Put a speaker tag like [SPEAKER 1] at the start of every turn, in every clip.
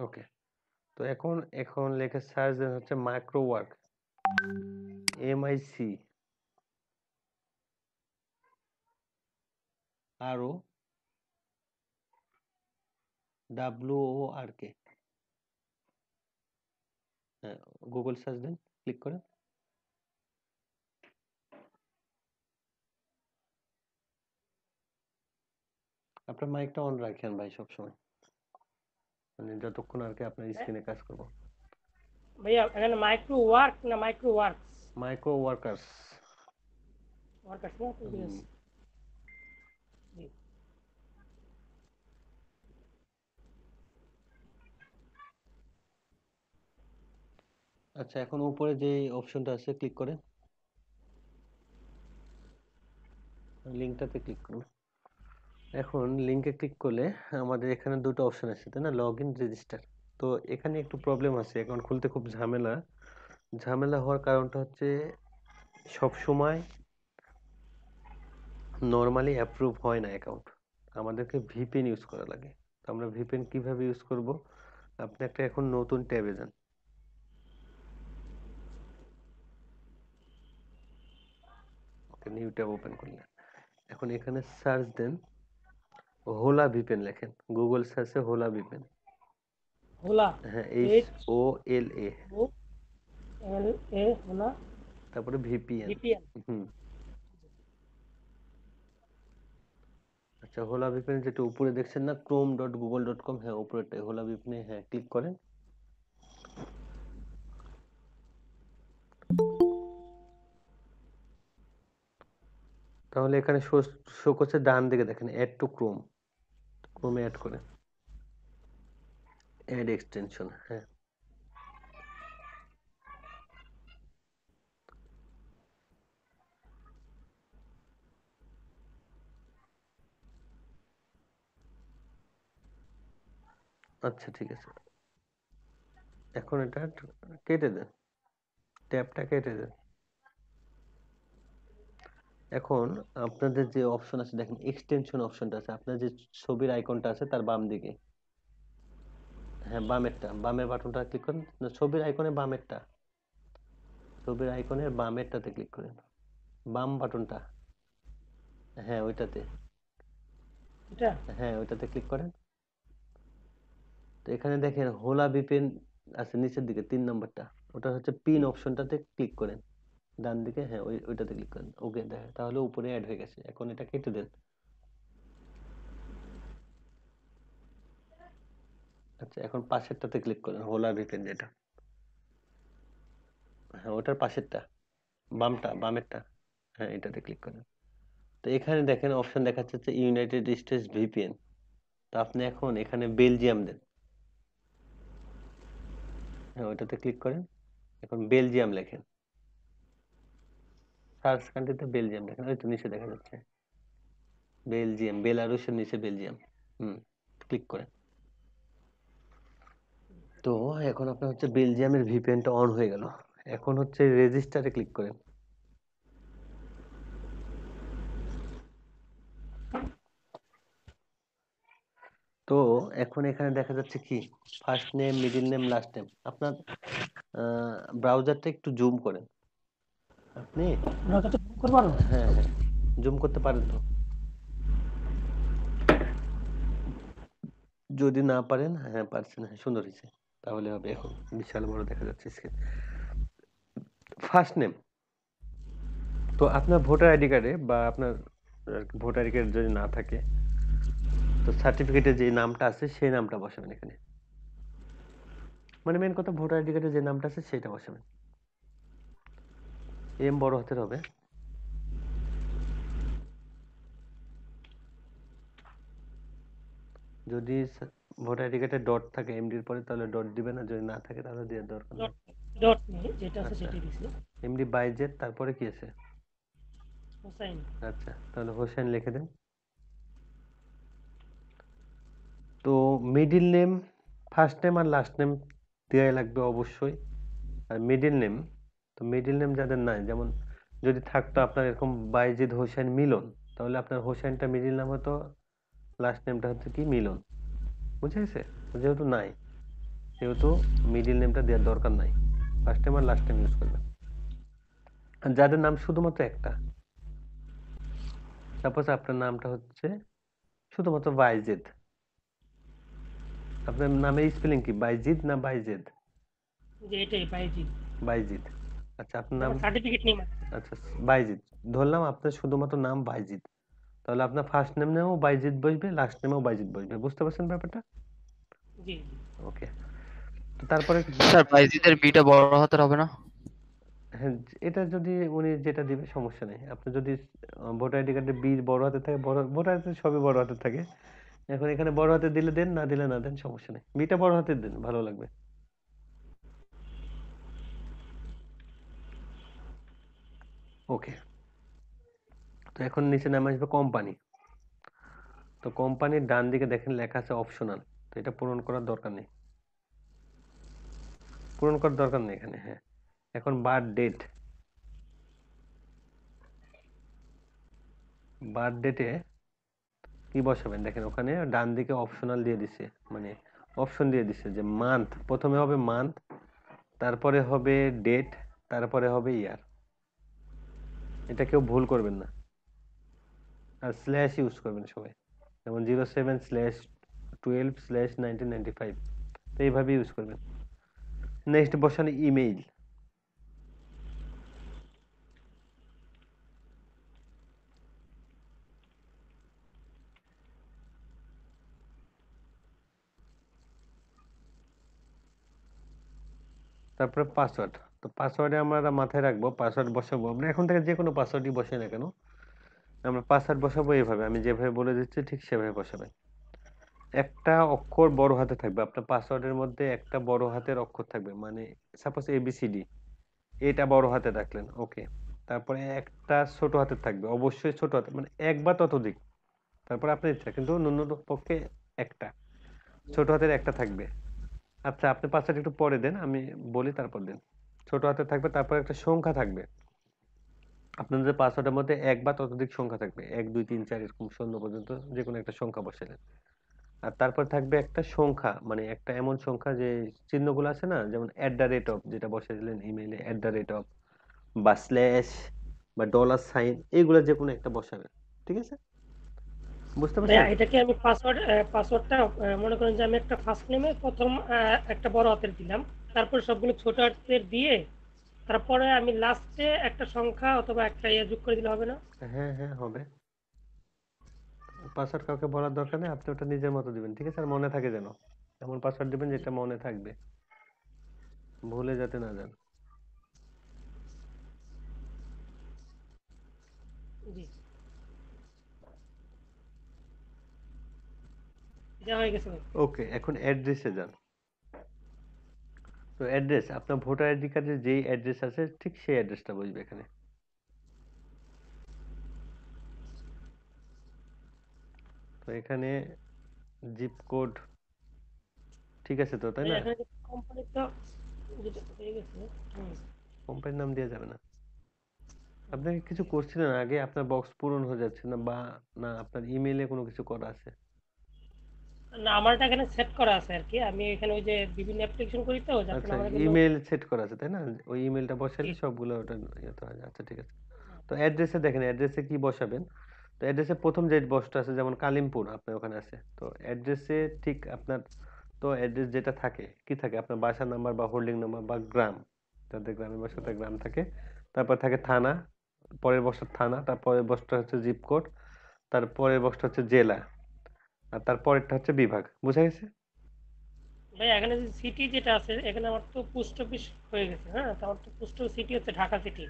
[SPEAKER 1] ওকে। তো এখন এখন লেখে সার্চ দেন হচ্ছে micro work, MIC RO WORK। হ্যাঁ, গুগল সার্চ দেন, ক্লিক করেন। আপনার মাইকটা অন রাখেন ভাই সবসময়, মানে যতক্ষণ আর কি আপনার স্ক্রিনে কাজ করবো।
[SPEAKER 2] ভাইয়া এখানে মাইক্রো ওয়ার্ক না micro works?
[SPEAKER 1] Micro workers.
[SPEAKER 2] Workers না, ঠিক আছে। জি।
[SPEAKER 1] আচ্ছা, এখন উপরে যে অপশনটা আছে ক্লিক করেন, লিঙ্কটাতে ক্লিক করুন। এখন লিঙ্কে ক্লিক করলে আমাদের এখানে দুটো অপশন আছে, তাই না? Log in, register. তো এখানে একটু প্রবলেম আছে, অ্যাকাউন্ট খুলতে খুব ঝামেলা। ঝামেলা হওয়ার কারণটা হচ্ছে সব সময় নর্মালি অ্যাপ্রুভ হয় না অ্যাকাউন্ট, আমাদেরকে ভিপিএন ইউজ করা লাগে। তো আমরা ভিপিএন কিভাবে ইউজ করব? আপনি একটা এখন নতুন ট্যাবে যান, ওকে, নিউ ট্যাব ওপেন করলেন। এখন এখানে সার্চ দেন হোলা ভিপিএন লেখেন, গুগল সার্চে হোলা ভিপিএন।
[SPEAKER 2] হোলা,
[SPEAKER 1] হ্যাঁ, HOLA,
[SPEAKER 2] HOLA, হোলা
[SPEAKER 1] তারপরে ভিপিএন।
[SPEAKER 2] ভিপিএন।
[SPEAKER 1] হুম। আচ্ছা, হোলা ভিপিএন যেটা উপরে দেখছেন না, chrome.google.com, হ্যাঁ উপরেরটাই হোলা ভিপিএন, হ্যাঁ ক্লিক করেন। তাহলে এখানে শো করছে ডান দিকে, দেখেন অ্যাড টু ক্রোম, ক্রোমে অ্যাড করেন, অ্যাড এক্সটেনশন, হ্যাঁ। আচ্ছা ঠিক আছে, এখন এটা কেটে দেন, ট্যাবটা কেটে দেন। এখন আপনাদের যে অপশন আছে দেখেন, এক্সটেনশন অপশনটা আছে, আপনার যে ছবির আইকনটা আছে তার বাম দিকে, হ্যাঁ বামেরটা, বামের বাটনটা ক্লিক করেন, না ছবির আইকনে বামেরটা, ছবির আইকনের বামেরটাতে ক্লিক করেন, বাম বাটনটা, হ্যাঁ ওইটাতে,
[SPEAKER 2] এটা
[SPEAKER 1] হ্যাঁ ওইটাতে ক্লিক করেন। তো এখানে দেখেন হোলা ভিপিএন আছে নিচের দিকে 3 নম্বরটা, ওটা হচ্ছে পিন অপশনটাতে ক্লিক করেন ডান দিকে, হ্যাঁ ওইটাতে ক্লিক করেন, ওকে দেখেন তাহলে উপরে অ্যাড হয়ে গেছে। এখন এটা কেটে দেন। আচ্ছা, এখন পাশেরটাতে ক্লিক করেন, হোলা ভিপিএন যেটা, হ্যাঁ ওটার পাশেরটা, বামটা, বামেরটা, হ্যাঁ এটাতে ক্লিক করেন। তো এখানে দেখেন অপশন দেখাচ্ছে হচ্ছে ইউনাইটেড স্টেটস ভিপিএন। তো আপনি এখন এখানে বেলজিয়াম দেন, হ্যাঁ ওইটাতে ক্লিক করেন। এখন বেলজিয়াম লেখেন, সার্চ কান্ট্রিতে বেলজিয়াম দেখেন, ওই তো নিচে দেখা যাচ্ছে বেলজিয়াম, বেলারুশের নিচে বেলজিয়াম। হুম, ক্লিক করেন। তো এখন আপনার হচ্ছে বেলজিয়ামের ভিপিএনটা অন হয়ে গেল। এখন হচ্ছে রেজিস্টারে ক্লিক করেন। তো এখন এখানে দেখা যাচ্ছে কি, first name, middle name, last name. আপনার ব্রাউজারটা একটু জুম করেন আপনি।
[SPEAKER 2] ওটা তো করতে পারো।
[SPEAKER 1] হ্যাঁ হ্যাঁ, জুম করতে পারেন তো? যদি না পারেন, হ্যাঁ পারছেন, হ্যাঁ সুন্দর হয়েছে, তাহলে হবে। এখন বিশাল বড় দেখা যাচ্ছে স্ক্রিন। ফার্স্ট নেম, তো আপনার ভোটার আইডি কার্ডে বা আপনার ভোটার আইডি কার্ড যদি না থাকে, তো সার্টিফিকেটে যে নামটা আছে সেই নামটা বসাবেন এখানে, মানে মেন কথা ভোটার আইডি কার্ডে যে নামটা আছে সেটা বসাবেন। এম বড় হাতের হবে। যদি ভোটার আইডি কার্ডে ডট থাকে এমডির পরে তাহলে ডট দিবেন, না যদি না থাকে তাহলে দেওয়ার দরকার নেই।
[SPEAKER 2] ডট, ডট নেই, যেটা আছে
[SPEAKER 1] আচ্ছা,
[SPEAKER 2] সেটাই দিছি।
[SPEAKER 1] এমডি বাইজেড, তারপরে কি আছে?
[SPEAKER 2] হোসাইন।
[SPEAKER 1] আচ্ছা, তাহলে হোসেন লিখে দেন। তো মিডিল নেম, ফার্স্ট নেম আর লাস্ট নেম দেওয়াই লাগবে অবশ্যই। আর মিডিল নেম, তো মিডিল নেম যাদের নাই, যেমন যদি থাকতো আপনার এরকম বাইজিদ হোসেন মিলন, তাহলে আপনার হোসেনটা মিডিল নাম হতো, লাস্ট নেমটা হচ্ছে কি মিলন, বুঝে গেছে? যেহেতু নাই, সেহেতু মিডল নেমটা দেওয়ার দরকার নাই, ফার্স্ট নেম আর লাস্ট নেম ইউজ করবেন। আর যাদের নাম শুধুমাত্র একটা, সাপোজ আপনার নামটা হচ্ছে শুধুমাত্র বাইজিদ, আপনার নামের স্পেলিং কি বাইজিদ না বাইজেদ?
[SPEAKER 2] যে এটাই বাইজি,
[SPEAKER 1] বাইজিদ। আচ্ছা আপনার নাম,
[SPEAKER 2] আমার সার্টিফিকেট নেই মানে।
[SPEAKER 1] আচ্ছা বাইজিদ, ধরলাম আপনার শুধুমাত্র নাম বাইজিদ, তাহলে আপনার ফার্স্ট নেমেও বাইজিদ বসবে, লাস্ট নেমেও বাইজিদ বসবে। বুঝতে পারছেন ব্যাপারটা?
[SPEAKER 2] জি জি।
[SPEAKER 1] ওকে। তো তারপরে
[SPEAKER 3] স্যার বাইজিদের বিটা বড় হাতের হবে না?
[SPEAKER 1] হ্যাঁ, এটা যদি উনি যেটা দিবে সমস্যা নেই। আপনি যদি ভোটার আইডি কার্ডে বি বড় হাতে থাকে, বড় ভোটার হাতে সবই বড় হাতে থাকে। এখন এখানে বড় হাতে দিলে দেন, না দিলে না দেন, সমস্যা নেই। বিটা বড় হাতে দেন, ভালো লাগবে। ওকে। তো এখন নিচে নামে আসবে কোম্পানি। তো কোম্পানির ডান দিকে দেখেন লেখা আছে অপশনাল, তো এটা পূরণ করার দরকার নেই, পূরণ করার দরকার নেই এখানে। হ্যাঁ, এখন বার্থ ডেট, বার্থ ডেটে কি বসাবেন দেখেন, ওখানে ডান দিকে অপশনাল দিয়ে দিছে, মানে অপশন দিয়ে দিছে যে মান্থ, প্রথমে হবে মান্থ, তারপরে হবে ডেট, তারপরে হবে ইয়ার। এটা কেউ ভুল করবেন না। আর স্ল্যাশ ইউজ করবেন সবাই, যেমন 07/12/1995, তো এইভাবে ইউজ করবেন। নেক্সট বসান ইমেইল। তারপরে পাসওয়ার্ড। তো পাসওয়ার্ডে আমরা মাথায় রাখবো, পাসওয়ার্ড বসাবো আমরা এখন থেকে, যে কোনো পাসওয়ার্ডই বসাই না কেন, আমরা পাসওয়ার্ড বসাবো এইভাবে, আমি যেভাবে বলে দিচ্ছি ঠিক সেভাবে বসাবেন। একটা অক্ষর বড় হাতে থাকবে, আপনার পাসওয়ার্ডের মধ্যে একটা বড় হাতের অক্ষর থাকবে, মানে সাপোজ এবিসিডি, এটা বড় হাতে রাখলেন, ওকে। তারপরে একটা ছোট হাতের থাকবে, অবশ্যই ছোট হাতে, মানে এক বা ততোধিক। তারপরে আপনার ইচ্ছা, কিন্তু ন্যূনতম পক্ষে একটা ছোট হাতের একটা থাকবে। আচ্ছা আপনি পাসওয়ার্ড একটু পরে দেন, আমি বলি তারপর দেন। ছোট হাতে থাকবে, তারপর একটা সংখ্যা থাকবে, আপনাদের পাসওয়ার্ডের মধ্যে এক বা ততোধিক সংখ্যা থাকবে, 1 2 3 4 এরকম 0 পর্যন্ত যে কোনো একটা সংখ্যা বসালেন। আর তারপর থাকবে একটা সংখ্যা, মানে একটা এমন সংখ্যা যে চিহ্নগুলো আছে না, যেমন এট দ্য রেট অফ, যেটা বসে দিলেন ইমেইলে, এট দ্য রেট অফ বা স্ল্যাশ বা ডলার সাইন, এইগুলো যে কোনো একটা বসাবেন। ঠিক আছে, বুঝতে
[SPEAKER 2] ভাইয়া
[SPEAKER 1] পারছেন?
[SPEAKER 2] এটা কি আমি পাসওয়ার্ডটা মনে করেন যে আমি একটা ফার্স্ট নেমে প্রথম একটা বড় হাতের দিলাম, তারপর সবগুলো ছোট হাতের দিয়ে তারপরে আমি লাস্টে একটা সংখ্যা অথবা একটা ইয়ে যোগ করে দিলে হবে না?
[SPEAKER 1] হ্যাঁ হ্যাঁ হবে। পাসওয়ার্ড কাউকে বলার দরকার নেই, আপনি ওটা নিজের মতো দিবেন। ঠিক আছে, আর মনে থাকে যেন, এমন পাসওয়ার্ড দিবেন যেটা মনে থাকবে, ভুলে যাতে না যান।
[SPEAKER 2] জি, দেওয়া হয়ে গেছে ভাই।
[SPEAKER 1] ওকে, এখন অ্যাড্রেসে যান। তো অ্যাড্রেস, আপনার ভোটার আইডি কার্ডের যেই অ্যাড্রেস আছে ঠিক সেই অ্যাড্রেসটা বসবে এখানে। তো এখানে জিপ কোড ঠিক আছে তো, তাই
[SPEAKER 2] ভাই
[SPEAKER 1] না?
[SPEAKER 2] এখানে কোম্পানি তো যেটা হয়ে গেছে। হুম,
[SPEAKER 1] কোম্পানির নাম দেওয়া যাবে না। আপনাকে কিছু করছিলেন আগে, আপনার বক্স পূরণ হয়ে যাচ্ছে না, বা না আপনার ইমেইলে কোনো কিছু করা আছে?
[SPEAKER 2] না আমারটা এখানে সেট করা আছে আর কি, আমি এখানে ওই যে বিভিন্ন অ্যাপ্লিকেশন করি তো যার
[SPEAKER 1] আচ্ছা,
[SPEAKER 2] কারণে আমার কিন্তু।
[SPEAKER 1] ইমেইল সেট করা আছে তাই না? ওই ইমেইলটা
[SPEAKER 2] জি
[SPEAKER 1] বসাইলে সবগুলো ওটা ইয়েতে হয়। আচ্ছা ঠিক আছে।
[SPEAKER 2] হুম,
[SPEAKER 1] তো অ্যাড্রেসে দেখেন, অ্যাড্রেসে কি বসাবেন। তো অ্যাড্রেসে প্রথম যে বক্সটা আছে, যেমন কালিমপুর আপনার ওখানে আছে, তো অ্যাড্রেসে ঠিক আপনার, তো অ্যাড্রেস যেটা থাকে কি থাকে, আপনার বাসা নাম্বার বা হোল্ডিং নাম্বার বা গ্রাম, যাদের গ্রামের বাসা তার গ্রাম থাকে, তারপর থাকে থানা, পরের বক্সটা থানা, তারপরের বক্সটা হচ্ছে জিপ কোড, তারপরের বক্সটা হচ্ছে জেলা, আর তারপরেরটা হচ্ছে বিভাগ। বুঝা গেছে?
[SPEAKER 2] ভাই এখানে যে সিটি যেটা আছে এখানে আমার তো পোস্ট অফিস হয়ে গেছে, হ্যাঁ তো আমার তো পোস্ট সিটি হচ্ছে ঢাকা সিটি।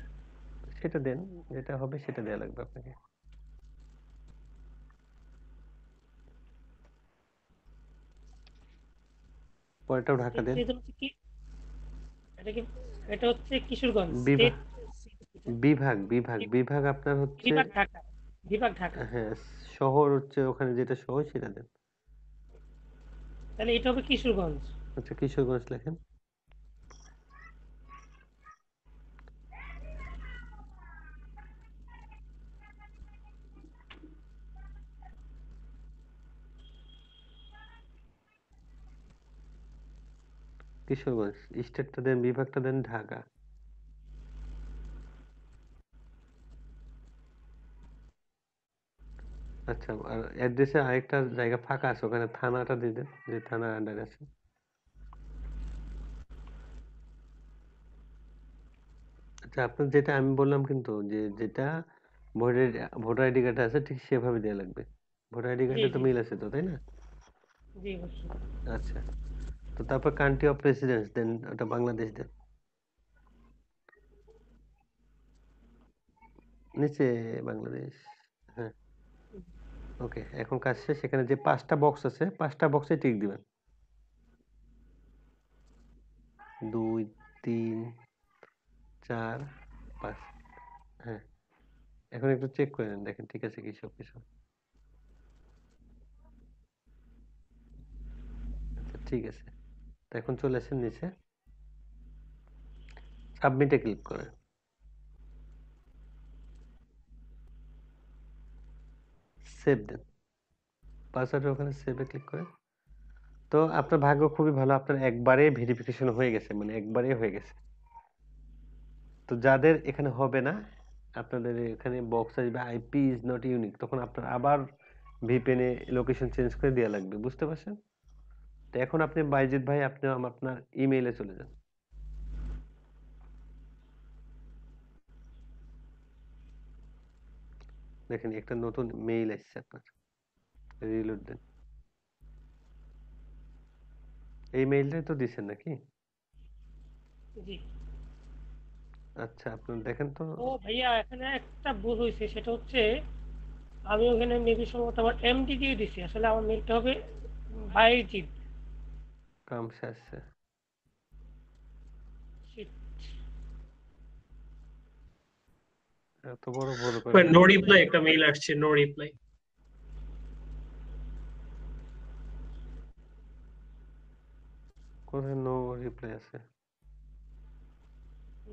[SPEAKER 1] সেটা দেন, যেটা হবে সেটা দেয়া লাগবে আপনাকে। পরেরটাও ঢাকা
[SPEAKER 2] স্টেট
[SPEAKER 1] দেন।
[SPEAKER 2] যেহেতু হচ্ছে কি, এটা কি, এটা হচ্ছে কিশোরগঞ্জ
[SPEAKER 1] বিভাগ,
[SPEAKER 2] স্টেট।
[SPEAKER 1] বিভাগ আপনার হচ্ছে,
[SPEAKER 2] বিভাগ ঢাকা, বিভাগ ঢাকা।
[SPEAKER 1] হ্যাঁ, শহর হচ্ছে ওখানে যেটা শহর সেটা দেন।
[SPEAKER 2] তাহলে এটা হবে কিশোরগঞ্জ।
[SPEAKER 1] আচ্ছা কিশোরগঞ্জ লেখেন। কিশোরগঞ্জ। স্টেটটা দেন, বিভাগটা দেন ঢাকা। আচ্ছা, আর অ্যাড্রেসে আরেকটা জায়গা ফাঁকা আছে, ওখানে থানাটা দিয়ে দেন, যে থানার আন্ডারে আছে। আচ্ছা, আপনার যেটা আমি বললাম কিন্তু, যে যেটা ভোটার ভোটার আইডি কার্ডে আছে ঠিক সেভাবে দেওয়া লাগবে। ভোটার আইডি
[SPEAKER 2] জি
[SPEAKER 1] কার্ডে তো
[SPEAKER 2] জি
[SPEAKER 1] মিল আছে তো, তাই না?
[SPEAKER 2] জি অবশ্যই।
[SPEAKER 1] আচ্ছা, তো তারপর কান্ট্রি অফ রেসিডেন্স দেন, ওটা বাংলাদেশ দেন। নিচে বাংলাদেশ। হ্যাঁ, ওকে, এখন কাজ শেষ। সেখানে যে 5টা বক্স আছে, 5টা বক্সে টিক দিবেন। 2, 3, 4, 5। হ্যাঁ, এখন একটু চেক করে নেন, দেখেন ঠিক আছে কি সবকিছু। আচ্ছা, ঠিক আছে। তো এখন চলে আসেন নিচে, সাবমিটে ক্লিক করেন, সেভ দেন। পাসওয়ার্ডের ওখানে সেভে ক্লিক করেন। তো আপনার ভাগ্য খুবই ভালো, আপনার একবারে ভেরিফিকেশন হয়ে গেছে, মানে একবারে হয়ে গেছে। তো যাদের এখানে হবে না, আপনাদের এখানে বক্স আসবে আইপি ইজ নট ইউনিক, তখন আপনার আবার ভিপিএনে লোকেশন চেঞ্জ করে দেওয়া লাগবে, বুঝতে পারছেন? তো এখন আপনি বাইজিৎ ভাই, আপনি আপনার ইমেইলে চলে যান। দেখেন একটা নতুন মেইল আসছে আপনার, রিলোড দেন। এই মেইলটাই তো দিচ্ছেন নাকি?
[SPEAKER 2] জি।
[SPEAKER 1] আচ্ছা, আপনার দেখেন তো।
[SPEAKER 2] ও ভাইয়া, এখানে একটা ভুল হয়েছে, সেটা হচ্ছে আমি ওখানে মেবি সম্ভবত আমার এমডি দিয়ে দিছি, আসলে আমার মেলটা হবে বাইজিৎ।
[SPEAKER 1] কাম আসছে,
[SPEAKER 2] Shit.
[SPEAKER 1] এত বড় ভুল করে
[SPEAKER 4] মানে নো
[SPEAKER 1] ফেলছেন।
[SPEAKER 4] রিপ্লাই একটা মেইল আসছে, নো রিপ্লাই।
[SPEAKER 1] কোথায় নো রিপ্লাই আছে?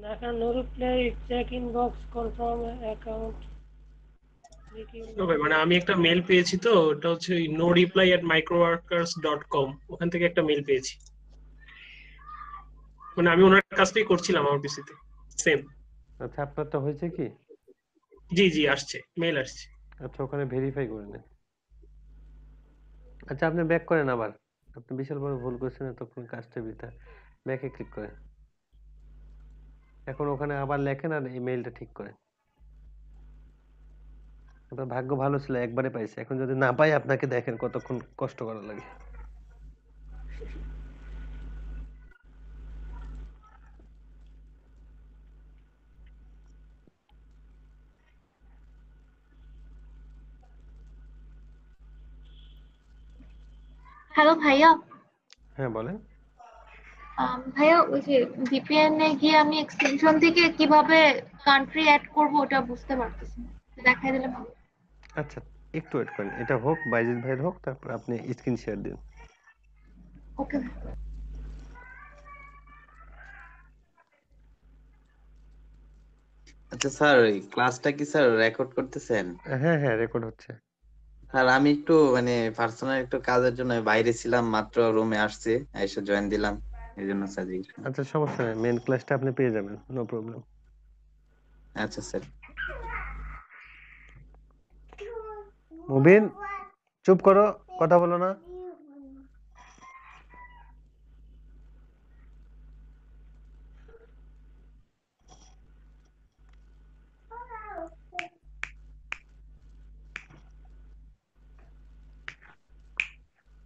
[SPEAKER 2] না, এখানে no reply, check inbox, confirm account.
[SPEAKER 4] মানে আমি একটা মেল পেয়েছি, তো ওটা হচ্ছে নো রিপ্লাই এট microworkers.com, ওখান থেকে একটা মেল পেয়েছি। মানে আমি ওনার কাজটাই করছিলাম আমার পিসিতে, সেম।
[SPEAKER 1] আচ্ছা, আপনারটা হয়েছে কি?
[SPEAKER 4] জি জি, আসছে, মেল আসছে।
[SPEAKER 1] আচ্ছা, ওখানে ভেরিফাই করে নেন। আচ্ছা, আপনি ব্যাক করেন আবার। আপনি বিশাল বড় ভুল করছেন, তখন কাজটা বৃথা। ব্যাকে ক্লিক করেন। এখন ওখানে আবার লেখেন আর ইমেইলটা ঠিক করেন। আপনার ভাগ্য ভালো ছিল, একবারে পাইছে। এখন যদি না পাই, আপনাকে দেখেন কতক্ষণ কষ্ট করা লাগে।
[SPEAKER 5] হ্যালো ভাইয়া।
[SPEAKER 1] হ্যাঁ, বলেন।
[SPEAKER 5] ভাইয়া, ওই যে ভিপিএন এ গিয়ে আমি এক্সটেনশন থেকে কিভাবে কান্ট্রি অ্যাড করব ওটা বুঝতে পারতেছি না, দেখাই দিলে ভালো।
[SPEAKER 1] আচ্ছা, একটু ওয়েট করেন, এটা হোক, বাইজিৎ ভাইয়ের হোক, তারপর আপনি স্ক্রিন শেয়ার দিন।
[SPEAKER 5] ওকে।
[SPEAKER 6] আচ্ছা স্যার, ওই ক্লাসটা কি স্যার রেকর্ড করতেছেন?
[SPEAKER 1] হ্যাঁ হ্যাঁ, রেকর্ড হচ্ছে।
[SPEAKER 6] স্যার আমি একটু মানে পার্সোনাল একটু কাজের জন্য বাইরে ছিলাম, মাত্র রুমে আসছি, এসে জয়েন দিলাম, এই জন্য স্যার জিজ্ঞেস করলাম।
[SPEAKER 1] আচ্ছা, সমস্যা নেই, মেন ক্লাসটা আপনি পেয়ে যাবেন, নো প্রবলেম।
[SPEAKER 6] আচ্ছা স্যার।
[SPEAKER 1] মুবিন, চুপ করো, কথা বলো না।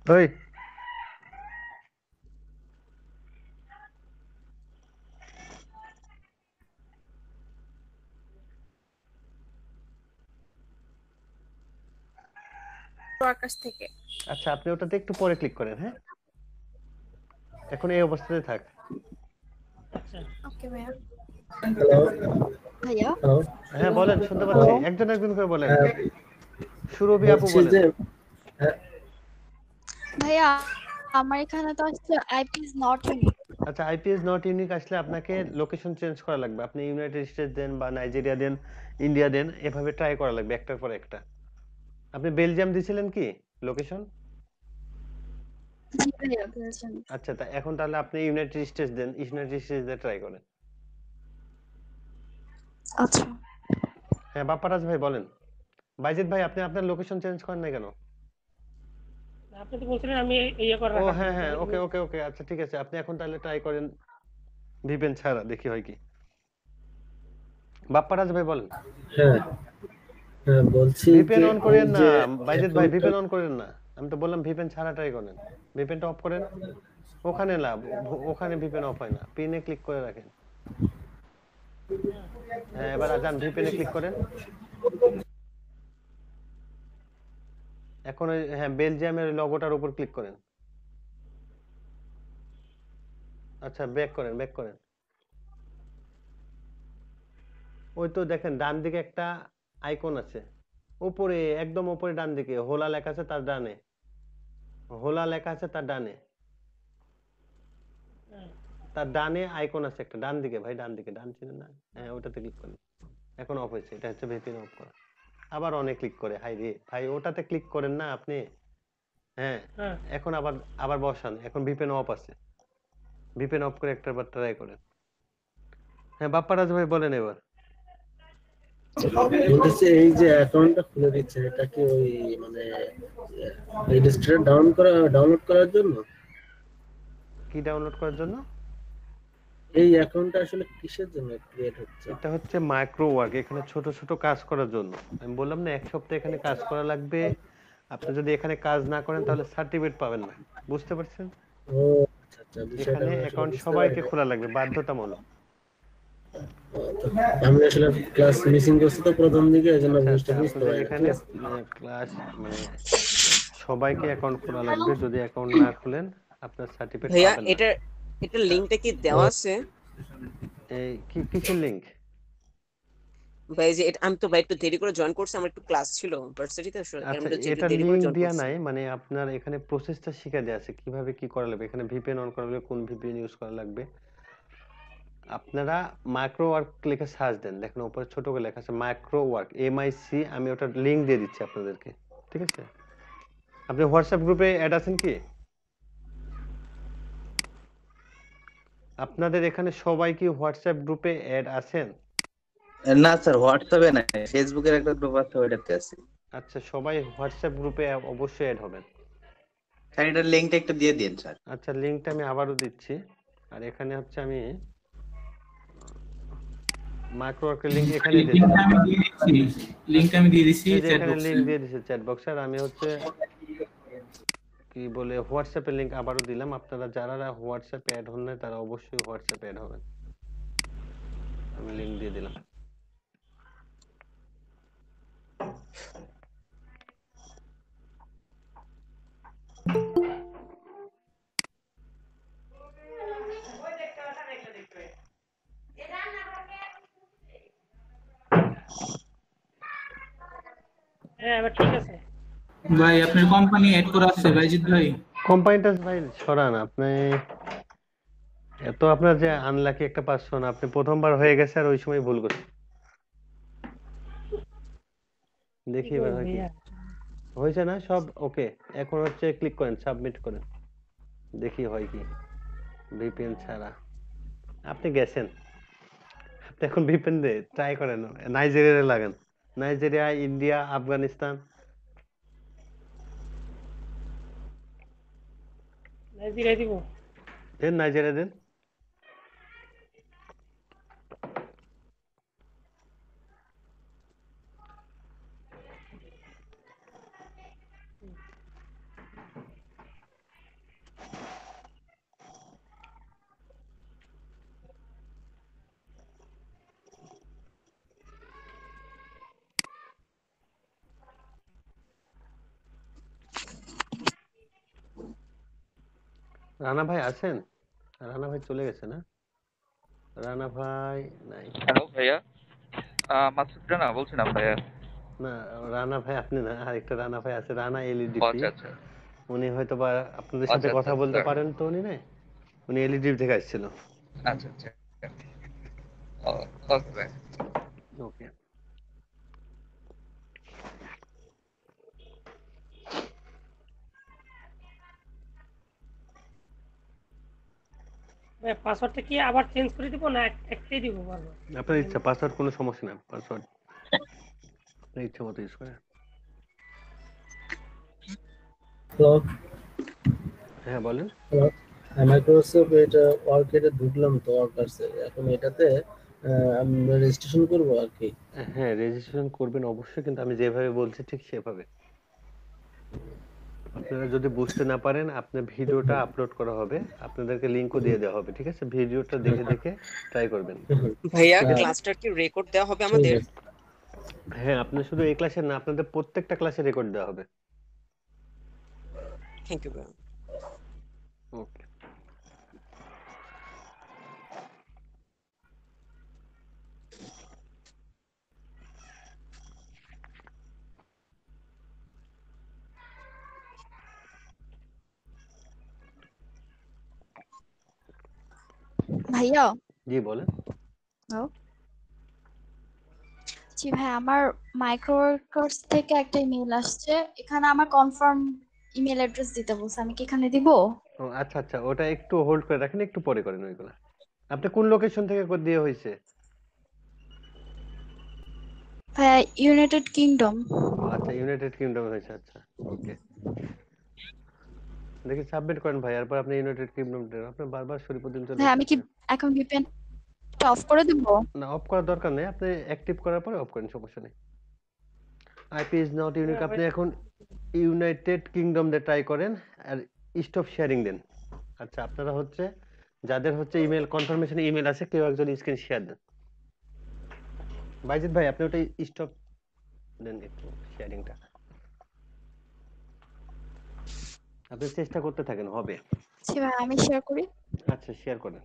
[SPEAKER 1] ওই,
[SPEAKER 7] আকাশ থেকে।
[SPEAKER 1] আচ্ছা, আপনি ওটাতে একটু পরে ক্লিক করেন। হ্যাঁ, এখন এই অবস্থাতে থাক।
[SPEAKER 2] আচ্ছা,
[SPEAKER 7] ওকে ভাইয়া।
[SPEAKER 8] হ্যালো
[SPEAKER 7] ভাইয়া
[SPEAKER 8] হ্যালো
[SPEAKER 1] হ্যাঁ, বলেন, শুনতে পাচ্ছি। একজন একজন করে বলেন। সুরভি আপু
[SPEAKER 8] বলছি
[SPEAKER 1] বলেন।
[SPEAKER 8] যে হ্যাঁ,
[SPEAKER 7] ভাইয়া, আমার এখানে তো আসছে আইপি ইজ নট ইউনিক।
[SPEAKER 1] আচ্ছা, আইপিএস নট ইউনিক আসলে আপনাকে লোকেশন চেঞ্জ করা লাগবে। আপনি ইউনাইটেড স্টেটস দেন বা নাইজেরিয়া দেন, ইন্ডিয়া দেন, এভাবে ট্রাই করা লাগবে একটার পর একটা। আপনি বেলজিয়াম দিছিলেন কি লোকেশন?
[SPEAKER 7] জি ভাইয়া বেলজিয়াম।
[SPEAKER 1] আচ্ছা, তা এখন তাহলে আপনি ইউনাইটেড স্টেটস দেন, ইউনাইটেড স্টেটস দিয়ে ট্রাই করেন।
[SPEAKER 7] আচ্ছা।
[SPEAKER 1] হ্যাঁ, বাপ্পারাজ ভাই বলেন। বাইজিৎ ভাই, আপনি আপনার লোকেশন চেঞ্জ করেন না কেন?
[SPEAKER 2] আপনি তো বলছিলেন আমি ইয়ে করে
[SPEAKER 1] ও
[SPEAKER 2] রাখার
[SPEAKER 1] হ্যাঁ
[SPEAKER 2] জন্য,
[SPEAKER 1] হ্যাঁ,
[SPEAKER 2] তো
[SPEAKER 1] ওকে ওকে ওকে, আচ্ছা ঠিক আছে, আপনি এখন তাহলে ট্রাই করেন ভিপিএন ছাড়া, দেখি হয় কি। বাপ্পারাজ ভাই বলেন।
[SPEAKER 8] হ্যাঁ হ্যাঁ, বলছি
[SPEAKER 1] ভিপিএন
[SPEAKER 8] যে
[SPEAKER 1] অন
[SPEAKER 8] ওই
[SPEAKER 1] করেন না,
[SPEAKER 8] যে
[SPEAKER 1] বাইজিৎ ভাই
[SPEAKER 8] অ্যাকাউন্টটা
[SPEAKER 1] ভিপিএন অন করেন না। আমি তো বললাম ভিপিএন ছাড়া ট্রাই করেন। ভিপিএনটা অফ করেন। ওখানে না, ওখানে ভিপিএন অফ হয় না, পিনে ক্লিক করে রাখেন। হ্যাঁ, এবার যান ভিপিএন এ ক্লিক করেন। এখন ওই হ্যাঁ বেলজিয়ামের লোগোটার উপর ক্লিক করেন। আচ্ছা, ব্যাক করেন, ব্যাক করেন। ওই তো দেখেন ডান দিকে একটা আইকন আছে, উপরে একদম উপরে ডান দিকে হোলা লেখা আছে, তার ডানে হোলা লেখা আছে, তার ডানে তার ডানে আইকন আছে একটা, ডান দিকে ভাই, ডান দিকে, ডান চিনেন না? হ্যাঁ, ওটাতে ক্লিক করেন। এখন অফ হয়েছে, এটা হচ্ছে ভিপিএন অফ করা। আবার অনেক ক্লিক করে, হাই রে ভাই, ওটাতে ক্লিক করেন না আপনি। হ্যাঁ,
[SPEAKER 2] হ্যাঁ
[SPEAKER 1] এখন আবার আবার বসান, এখন ভিপিএন অফ আছে, ভিপিএন অফ করে একটা বার ট্রাই করেন। হ্যাঁ, বাপ্পারাজ ভাই বলেন এবার।
[SPEAKER 8] বলতেছে এই যে অ্যাকাউন্টটা খুলে দিচ্ছে, এটা কি ওই মানে রেজিস্টার ডাউনলোড করার জন্য?
[SPEAKER 1] কি ডাউনলোড করার জন্য?
[SPEAKER 8] এই অ্যাকাউন্টটা আসলে কিসের জন্য ক্রিয়েট হচ্ছে?
[SPEAKER 1] এটা হচ্ছে মাইক্রো ওয়ার্ক, এখানে ছোট ছোট কাজ করার জন্য। আমি বললাম না, এক সপ্তাহ এখানে কাজ করা লাগবে। আপনি যদি এখানে কাজ না করেন তাহলে সার্টিফিকেট পাবেন না, বুঝতে পারছেন?
[SPEAKER 8] ও আচ্ছা আচ্ছা, বিষয়টা
[SPEAKER 1] এখানে
[SPEAKER 8] আমি আসলে
[SPEAKER 1] অ্যাকাউন্ট
[SPEAKER 8] বুঝতে
[SPEAKER 1] সবাইকে
[SPEAKER 8] পারিনি।
[SPEAKER 1] খোলা লাগবে, বাধ্যতামূলক।
[SPEAKER 8] তো আমি আসলে ক্লাস মিসিং করছি তো প্রথম দিকে, এজন্য
[SPEAKER 1] আচ্ছা আচ্ছা,
[SPEAKER 8] জিনিসটা বুঝতে
[SPEAKER 1] আপনাদের
[SPEAKER 8] পারি না।
[SPEAKER 1] এখানে
[SPEAKER 8] ঠিক আছে।
[SPEAKER 1] ক্লাস মানে সবাইকে অ্যাকাউন্ট খোলা লাগবে, যদি অ্যাকাউন্ট না খুলেন আপনার সার্টিফিকেট
[SPEAKER 9] ভাইয়া
[SPEAKER 1] পাবেন না।
[SPEAKER 9] এটার লিংকটা কি দেওয়া আছে?
[SPEAKER 1] এই কিসের লিংক?
[SPEAKER 9] ভাই যে আমি তো ভাই একটু দেরি করে জয়েন করছি, আমার একটু ক্লাস ছিল ভার্সিটিতে, আমি
[SPEAKER 1] আচ্ছা,
[SPEAKER 9] একটু
[SPEAKER 1] এটা
[SPEAKER 9] দেরি করে
[SPEAKER 1] লিংক
[SPEAKER 9] জয়েন
[SPEAKER 1] দেয়া
[SPEAKER 9] করছি।
[SPEAKER 1] নাই, মানে আপনার এখানে প্রসেসটা শিখা দেয়া আছে কিভাবে কি করা লাগবে। এখানে ভিপিএন অন করা লাগবে, কোন ভিপিএন ইউজ করা লাগবে। আপনারা মাইক্রো ওয়ার্ক লিখে সার্চ দেন, দেখেন উপরে ছোট করে লেখা আছে মাইক্রো ওয়ার্ক, MIC। আমি ওটার লিংক দিয়ে দিচ্ছি আপনাদেরকে, ঠিক আছে? আপনি হোয়াটসঅ্যাপ গ্রুপে অ্যাড আছেন কি? আপনাদের এখানে সবাই কি হোয়াটসঅ্যাপ গ্রুপে অ্যাড আছেন?
[SPEAKER 6] না স্যার, হোয়াটসঅ্যাপে নাই, ফেসবুকের একটা গ্রুপ আছে, ওইটাতে আছি।
[SPEAKER 1] আচ্ছা, সবাই হোয়াটসঅ্যাপ গ্রুপে অবশ্যই অ্যাড হবেন।
[SPEAKER 6] স্যার এটার লিংকটা একটু দিয়ে দিন স্যার।
[SPEAKER 1] আচ্ছা, লিংকটা আমি আবারও দিচ্ছি। আর এখানে হচ্ছে আমি মাইক্রো ওয়ার্কের লিংক এখানে দিয়ে দিচ্ছি।
[SPEAKER 10] লিংকটা আমি দিয়ে দিছি
[SPEAKER 1] এই যে
[SPEAKER 10] চ্যাট
[SPEAKER 1] এখানে
[SPEAKER 10] বক্সে।
[SPEAKER 1] লিংক দিয়ে দিচ্ছি চ্যাট বক্সে। আর আমি হচ্ছে কি বলে হোয়াটসঅ্যাপের লিংক আবারও দিলাম। আপনারা যারা হোয়াটসঅ্যাপে অ্যাড হন না তারা অবশ্যই হোয়াটসঅ্যাপে অ্যাড হবেন। আমি লিংক দিয়ে দিলাম।
[SPEAKER 2] হ্যাঁ এবার ঠিক আছে।
[SPEAKER 10] ভাই আপনার কোম্পানি অ্যাড করা আছে ভাইজিৎ ভাই?
[SPEAKER 1] কোম্পানিটা ভাই সরান আপনি। এত আপনার যে আনলাকি একটা পার্সন, আপনি প্রথমবার হয়ে গেছে আর ওই সময় ভুল করছেন। দেখি এবার হয় কি হয়েছে না সব ওকে। এখন হচ্ছে ক্লিক করেন, সাবমিট করেন, দেখি হয় কি। ভিপিএন ছাড়া আপনি গেছেন, আপনি এখন ভিপিএন দিয়ে ট্রাই করেন, নাইজেরিয়া লাগান, নাইজেরিয়া, ইন্ডিয়া, আফগানিস্তান।
[SPEAKER 2] নাইজেরিয়া দিব।
[SPEAKER 1] দেন নাইজেরিয়া দেন। রানা ভাই আছেন? রানা ভাই চলে গেছে না? রানা ভাই নাই।
[SPEAKER 3] হ্যালো ভাইয়া, মাসুদ রানা বলছিলাম ভাইয়া।
[SPEAKER 1] না, রানা ভাই আপনি না, আরেকটা রানা ভাই আছে, রানা
[SPEAKER 3] ও
[SPEAKER 1] এলইডিপি।
[SPEAKER 3] আচ্ছা আচ্ছা
[SPEAKER 1] উনি হয়তো বা আপনাদের সাথে
[SPEAKER 3] আচ্ছা
[SPEAKER 1] কথা
[SPEAKER 3] আচ্ছা
[SPEAKER 1] বলতে
[SPEAKER 3] স্যার।
[SPEAKER 1] পারেন তো, উনি নাই, উনি এলইডি থেকে আসছিল।
[SPEAKER 3] আচ্ছা আচ্ছা ওকে ভাই।
[SPEAKER 1] ওকে।
[SPEAKER 2] পাসওয়ার্ডটা কি আবার চেঞ্জ করে দিব না একটাই দিব বারবার?
[SPEAKER 1] আপনার ইচ্ছা, পাসওয়ার্ড কোনো সমস্যা না, পাসওয়ার্ড আপনার ইচ্ছা মতো ইউজ করেন।
[SPEAKER 8] হ্যালো
[SPEAKER 1] হ্যাঁ বলেন।
[SPEAKER 8] হ্যালো মাইক্রোসফট এটা ওয়ার্কেটে ঢুকলাম তো ওয়ার্কার্সে, এখন এটাতে আমি রেজিস্ট্রেশন করবো আর কি।
[SPEAKER 1] হ্যাঁ রেজিস্ট্রেশন করবেন অবশ্যই, কিন্তু আমি যেভাবে বলছি ঠিক সেভাবে। আপনারা যদি বুঝতে না পারেন, আপনার ভিডিওটা আপলোড করা হবে, আপনাদেরকে লিংকও দিয়ে দেওয়া হবে, ঠিক আছে? ভিডিওটা দেখে দেখে ট্রাই করবেন।
[SPEAKER 9] ভাইয়া
[SPEAKER 8] হ্যাঁ,
[SPEAKER 9] ক্লাসটার কি রেকর্ড দেওয়া হবে
[SPEAKER 8] ঠিক
[SPEAKER 9] আমাদের?
[SPEAKER 8] আছে।
[SPEAKER 1] হ্যাঁ আপনার শুধু এই ক্লাসের না, আপনাদের প্রত্যেকটা ক্লাসে রেকর্ড দেওয়া হবে।
[SPEAKER 9] থ্যাংক ইউ ভাইয়া।
[SPEAKER 1] ওকে।
[SPEAKER 7] ভাইয়া।
[SPEAKER 1] জি বলেন।
[SPEAKER 7] হ্যালো। জি ভাই, আমার মাইক্রোওয়ার্কার্স থেকে একটা ইমেল আসছে, এখানে আমার কনফার্ম ইমেল অ্যাড্রেস দিতে বলছে, আমি কি এখানে দিব?
[SPEAKER 1] ও আচ্ছা আচ্ছা, ওটা একটু হোল্ড করে রাখেন, একটু পরে করেন ওইগুলা। আপনি কোন লোকেশন থেকে দিয়ে হয়েছে?
[SPEAKER 7] ভাইয়া ইউনাইটেড কিংডম।
[SPEAKER 1] আচ্ছা ইউনাইটেড কিংডম হয়েছে, আচ্ছা ওকে। দেখি সাবমিট করেন ভাই, এরপর আপনি ইউনাইটেড কিংডম আপনি বারবার শরীফুদ্দিন চলে
[SPEAKER 7] ভাই আমি কি
[SPEAKER 1] যাচ্ছে।
[SPEAKER 7] এখন VPN অফ করে দিব?
[SPEAKER 1] না অফ করার দরকার নেই, আপনি অ্যাক্টিভ করার পরে অফ করেন, সমস্যা নেই। আইপি ইজ নট ইউনিক, আপনি এখন ইউনাইটেড কিংডম দিয়ে ট্রাই করেন আর স্টপ শেয়ারিং দেন। আচ্ছা আপনারা হচ্ছে যাদের হচ্ছে ইমেল কনফার্মেশন ইমেল আছে, কেউ একজন স্ক্রিন শেয়ার দেন। বাইজিৎ ভাই আপনি ওটা স্টপ দেন একটু শেয়ারিংটা, আপনি চেষ্টা করতে থাকেন, হবে।
[SPEAKER 7] জি ভাই আমি শেয়ার করি।
[SPEAKER 1] আচ্ছা শেয়ার করেন।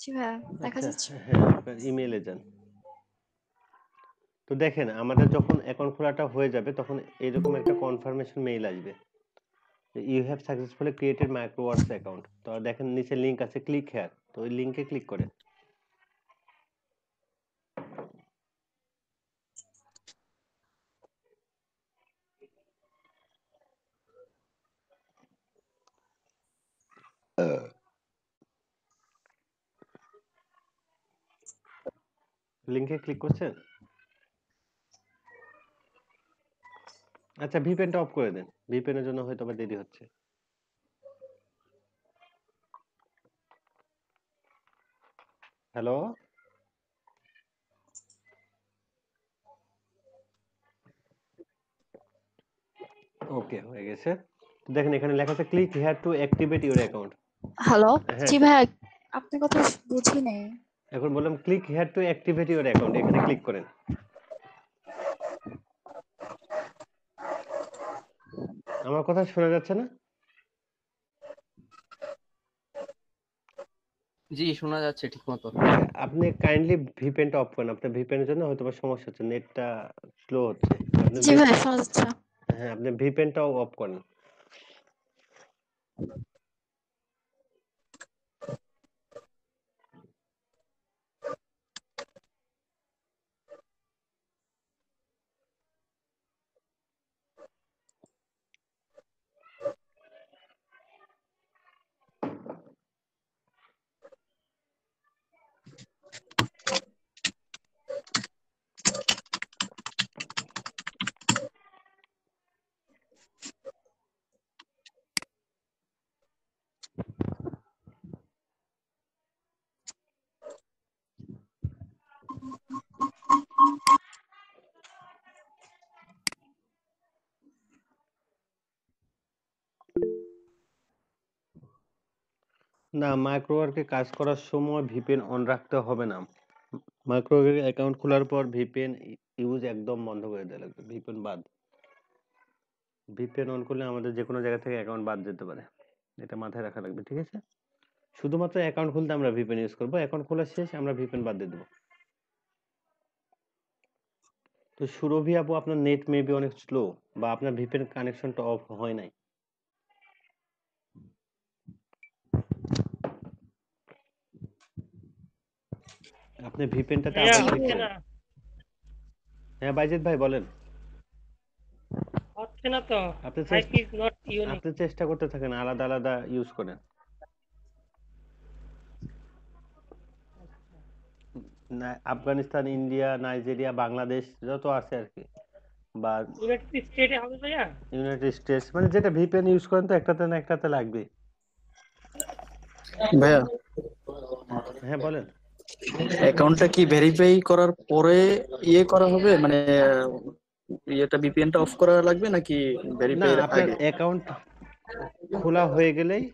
[SPEAKER 7] জি ভাই দেখা
[SPEAKER 1] আচ্ছা
[SPEAKER 7] যাচ্ছে।
[SPEAKER 1] হ্যাঁ আপনার ইমেইলে যান। তো দেখেন আমাদের যখন অ্যাকাউন্ট খোলাটা হয়ে যাবে তখন এরকম একটা কনফার্মেশন মেইল আসবে, you have successfully created Microworks account. তো দেখেন নিচে লিংক আছে, ক্লিক হেয়ার, তো ওই লিংকে ক্লিক করেন। লিংকে ক্লিক করছেন? আচ্ছা ভিপিএনটা অফ করে দেন, ভিপিএন এর জন্য হয়তো বা দেরি হচ্ছে। হ্যালো ওকে হয়ে গেছে। তো দেখেন এখানে লেখা আছে click here to activate your account.
[SPEAKER 7] Hello.
[SPEAKER 1] হ্যাঁ
[SPEAKER 7] জি ভাই আপনার কথা বুঝি নাই।
[SPEAKER 1] এখন বললাম click here to activate your account, এখানে ক্লিক করেন। আমার কথা শোনা যাচ্ছে না?
[SPEAKER 11] জি শোনা যাচ্ছে ঠিক মতো।
[SPEAKER 1] আপনি কাইন্ডলি ভিপিএনটা অফ করেন, আপনার ভিপিএন এর জন্য হয়তো বা সমস্যা হচ্ছে, নেটটা স্লো হচ্ছে। আপনি
[SPEAKER 7] জি ভাই শোনা যাচ্ছে।
[SPEAKER 1] হ্যাঁ আপনি ভিপিএনটাও অফ করেন। না মাইক্রোওয়ার্কে কাজ করার সময় ভিপিএন অন রাখতে হবে না। মাইক্রোওয়ার্কে অ্যাকাউন্ট খোলার পর ভিপিএন ইউজ একদম বন্ধ করে দেওয়া লাগবে, ভিপিএন বাদ। ভিপিএন অন করলে আমাদের যে কোনো জায়গা থেকে অ্যাকাউন্ট বাদ যেতে পারে, এটা মাথায় রাখা লাগবে, ঠিক আছে? শুধুমাত্র অ্যাকাউন্ট খুলতে আমরা ভিপিএন ইউজ করবো, অ্যাকাউন্ট খোলা শেষ আমরা ভিপিএন বাদ দিয়ে দেবো। তো সুরভি আপু আপনার নেট মেবি অনেক স্লো বা আপনার ভিপিএন কানেকশনটা অফ হয় নাই। আপনি ভিপিএনটাতে
[SPEAKER 2] ভাইয়া
[SPEAKER 1] আবার ক্লিক
[SPEAKER 2] হচ্ছে
[SPEAKER 1] করেন।
[SPEAKER 2] না,
[SPEAKER 1] হ্যাঁ বাইজিৎ ভাই বলেন।
[SPEAKER 2] হচ্ছে না তো।
[SPEAKER 1] আপনি
[SPEAKER 2] আইপি ইজ নট ইউনিক।
[SPEAKER 1] আপনি চেষ্টা করতে থাকেন আলাদা আলাদা ইউজ করেন। না আফগানিস্তান, ইন্ডিয়া, নাইজেরিয়া, বাংলাদেশ যত আছে আর কি, বা
[SPEAKER 2] ইউনাইটেড স্টেটে হবে ভাইয়া?
[SPEAKER 1] ইউনাইটেড স্টেটস, মানে যেটা ভিপিএন ইউজ করেন তো একটাতে না একটাতে লাগবে।
[SPEAKER 12] ভাইয়া
[SPEAKER 1] হ্যাঁ বলেন।
[SPEAKER 12] অ্যাকাউন্টটা কি ভেরিফাই করার পরে ইয়ে করা হবে, মানে ইয়েটা ভিপিএনটা অফ করা লাগবে নাকি
[SPEAKER 1] না
[SPEAKER 12] ভেরিফাইয়ের
[SPEAKER 1] আপনার
[SPEAKER 12] আগে?
[SPEAKER 1] অ্যাকাউন্ট খোলা হয়ে গেলেই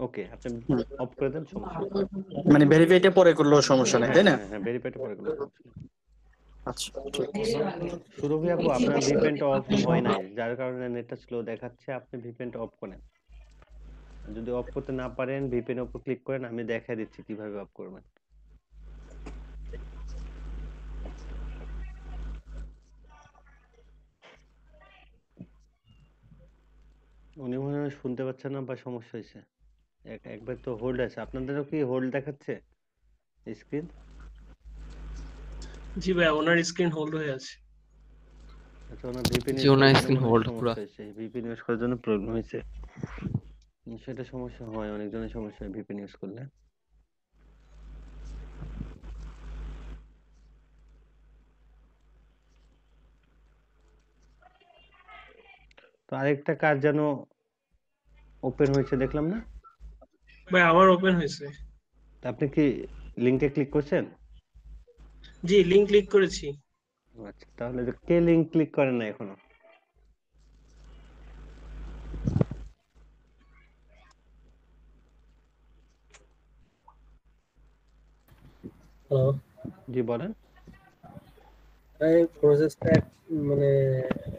[SPEAKER 1] ওকে আপনি অফ করে দেন, সমস্যা নেই।
[SPEAKER 12] মানে ভেরিফাইটা পরে করলেও সমস্যা নেই,
[SPEAKER 1] হ্যাঁ
[SPEAKER 12] তাই না?
[SPEAKER 1] হ্যাঁ হ্যাঁ ভেরিফাইড করে গেলে সমস্যা নেই।
[SPEAKER 12] আচ্ছা ঠিক আছে।
[SPEAKER 1] সুরভি আপু আপনার ভিপিএনটা অফ হয় নাই, যার কারণে নেটটা স্লো দেখাচ্ছে। আপনি ভিপিএনটা অফ করেন। যদি অফ করতে না পারেন ভিপিএন এর উপর ক্লিক করেন, আমি দেখাই দিচ্ছি কিভাবে অফ করবেন। উনি মনে হয় শুনতে পাচ্ছেন না বা সমস্যা হয়েছে। একবার তো হোল্ড আছে, আপনাদেরও কি হোল্ড দেখাচ্ছে স্ক্রিন?
[SPEAKER 4] জি ভাই, ওনার স্ক্রিন হোল্ড হয়ে আছে।
[SPEAKER 1] আচ্ছা ওনার ভিপিএন
[SPEAKER 11] জি
[SPEAKER 1] ইউজ
[SPEAKER 11] ওনার
[SPEAKER 1] করার জন্য
[SPEAKER 11] স্ক্রিন
[SPEAKER 1] মনে হয়
[SPEAKER 11] হোল্ড পুরা।
[SPEAKER 1] সমস্যা হয়েছে, ভিপিএন ইউজ করার জন্য প্রবলেম হয়েছে। সেটা সমস্যা হয়, অনেকজনের সমস্যা হয় ভিপিএন ইউজ করলে। তো আরেকটা কাজ যেন ওপেন হয়েছে দেখলাম না?
[SPEAKER 4] ভাই আমার ওপেন হয়েছে।
[SPEAKER 1] তা আপনি কি লিংকে ক্লিক করছেন?
[SPEAKER 4] জি লিংক ক্লিক করেছি।
[SPEAKER 1] আচ্ছা তাহলে কে লিংক ক্লিক করেন না এখনো?
[SPEAKER 8] হ্যালো,
[SPEAKER 1] জি বলেন।
[SPEAKER 8] এই প্রসেসটা মানে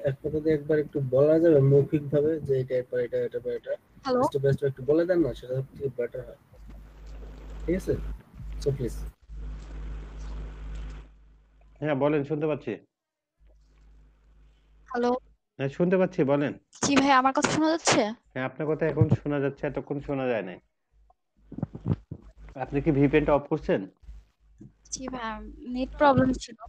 [SPEAKER 8] এক কথাতে একবার একটু বলা যাবে মৌখিক ভাবে যে এটা এরপর এটা এটা পর এটা
[SPEAKER 7] হ্যালো,
[SPEAKER 8] স্টেপ বাই স্টেপ একটু বলে দেন না, সেটা সবথেকে বেটার হয়। ঠিক আছে, সো প্লিজ।
[SPEAKER 1] হ্যাঁ বলেন, শুনতে পাচ্ছি।
[SPEAKER 7] হ্যালো।
[SPEAKER 1] হ্যাঁ শুনতে পাচ্ছি, বলেন।
[SPEAKER 7] জি ভাই, আমার কথা শোনা যাচ্ছে?
[SPEAKER 1] হ্যাঁ আপনার কথা এখন শোনা যাচ্ছে, এতক্ষণ শোনা যায় নাই। আপনি কি ভিপিএনটা অফ করছেন?
[SPEAKER 7] জি ভাই, নেট প্রবলেম ছিল।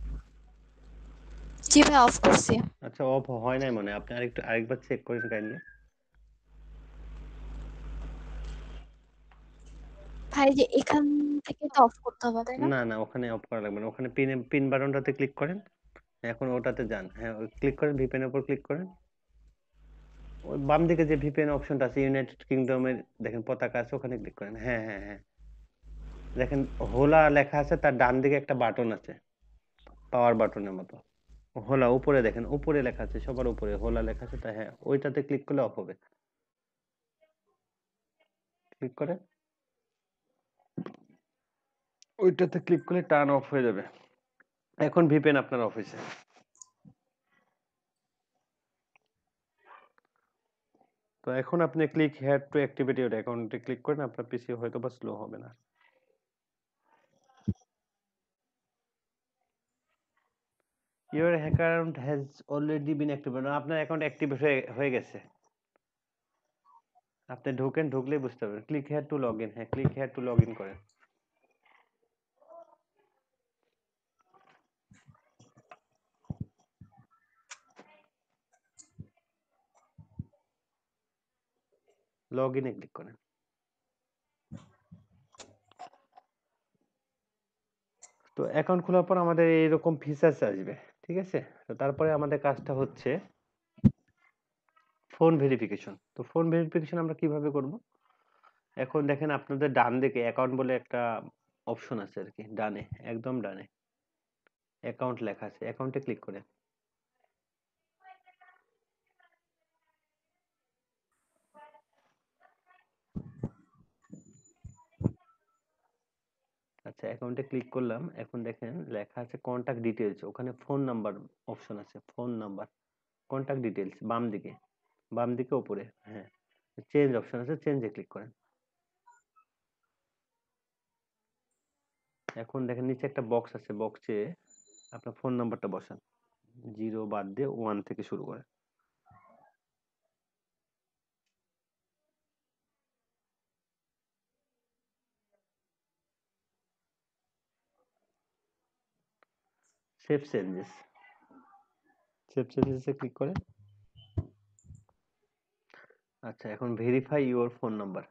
[SPEAKER 7] জি ভাই, অফ করছি।
[SPEAKER 1] আচ্ছা অফ হয় নাই মনে হয়, আপনি আরেকবার চেক করেন কাইন্ডলি।
[SPEAKER 7] ভাই যে এখান থেকে তো অফ করতে হবে, তাই না?
[SPEAKER 1] না না ওখানে অফ করা লাগবে না, ওখানে পিন বাটনটাতে ক্লিক করেন। এখন ওটাতে যান, হ্যাঁ ক্লিক করেন, ভিপিএন এর উপর ক্লিক করেন। ওই বাম দিকে যে ভিপিএন অপশনটা আছে ইউনাইটেড কিংডমের, দেখেন পতাকা আছে, ওখানে ক্লিক করেন। হ্যাঁ হ্যাঁ হ্যাঁ দেখেন হোলা লেখা আছে, তার ডান দিকে একটা বাটন আছে পাওয়ার বাটনের মতো। হোলা উপরে দেখেন, উপরে লেখা আছে, সবার উপরে হোলা লেখা আছে, তা হ্যাঁ ওইটাতে ক্লিক করলে অফ হবে। ক্লিক করে ওইটাতে ক্লিক করলে টার্ন অফ হয়ে যাবে। এখন ভিপিএন আপনার অফ হয়েছে। তো এখন আপনি click here to activate your অ্যাকাউন্টে ক্লিক করেন, আপনার পিসি হয়তো বা স্লো হবে না। Your account has already been activate, আপনার অ্যাকাউন্ট অ্যাক্টিভেট হয়ে গেছে। আপনি ঢোকেন, ঢুকলেই বুঝতে পারবেন। Click here to log in, হ্যাঁ click here to log in করেন। লগ ইনে ক্লিক করেন। তো অ্যাকাউন্ট খোলার পর আমাদের এইরকম ফিচার্স আসবে, ঠিক আছে? তো তারপরে আমাদের কাজটা হচ্ছে ফোন ভেরিফিকেশন। তো ফোন ভেরিফিকেশন আমরা কিভাবে করব? এখন দেখেন আপনাদের ডান দিকে অ্যাকাউন্ট বলে একটা অপশন আছে আর কি, ডানে, একদম ডানে অ্যাকাউন্ট লেখা আছে, অ্যাকাউন্টে ক্লিক করে আচ্ছা অ্যাকাউন্টে ক্লিক করলাম। এখন দেখেন লেখা আছে কন্টাক্ট ডিটেইলস, ওখানে ফোন নাম্বার অপশন আছে, ফোন নাম্বার, কন্টাক্ট ডিটেইলস বাম দিকে উপরে, হ্যাঁ চেঞ্জ অপশন আছে, চেঞ্জে ক্লিক করেন। এখন দেখেন নিচে একটা বক্স আছে, বক্সে আপনার ফোন নাম্বারটা বসান। 0 বাদ দিয়ে 1 থেকে শুরু করে। সেভ চেঞ্জেস, সেভ চেঞ্জেসে ক্লিক করে। আচ্ছা, এখন ভেরিফাই ইওর ফোন নাম্বার।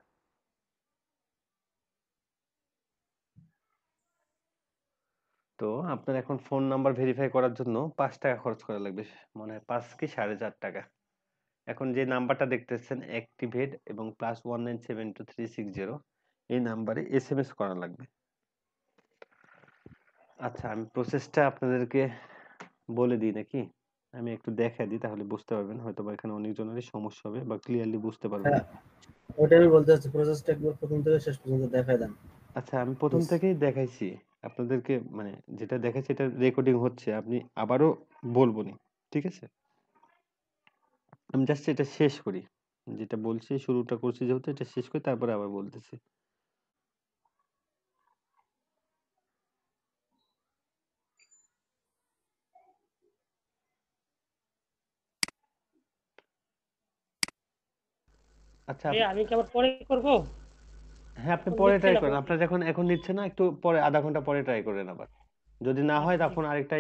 [SPEAKER 1] তো আপনার এখন ফোন নাম্বার ভেরিফাই করার জন্য 5 টাকা খরচ করা লাগবে, মনে হয় 5 কি 4.5 টাকা। এখন যে নাম্বারটা দেখতেছেন অ্যাক্টিভেট এবং +1972360 এই নাম্বারে SMS করা লাগবে। আচ্ছা, আমি প্রসেসটা আপনাদেরকে বলে দিই নাকি? আমি একটু দেখাই দিই, তাহলে বুঝতে পারবেন। হয়তো বা এখানে অনেকজনেরই সমস্যা হবে বা ক্লিয়ারলি বুঝতে পারবেন।
[SPEAKER 8] হ্যাঁ, ওটা আমি বলতে চাচ্ছি, প্রসেসটা একবার প্রথম থেকে শেষ পর্যন্ত দেখাই দেন।
[SPEAKER 1] আচ্ছা, আমি প্রথম থেকেই দেখাইছি আপনাদেরকে, মানে যেটা দেখাইছি এটা রেকর্ডিং হচ্ছে, আপনি আবারও বলবো নি, ঠিক আছে? আমি জাস্ট এটা শেষ করি, যেটা বলছি শুরুটা করছি যেহেতু, এটা শেষ করি তারপরে আবার বলতেছি। আচ্ছা,
[SPEAKER 2] আমি কি আবার পরে করব?
[SPEAKER 1] হ্যাঁ, আপনি পরে ট্রাই করেন। আপনার যখন এখন নিচ্ছে না, একটু পরে আধা ঘন্টা পরে ট্রাই করেন আবার। যদি না হয় তখন আরেকটা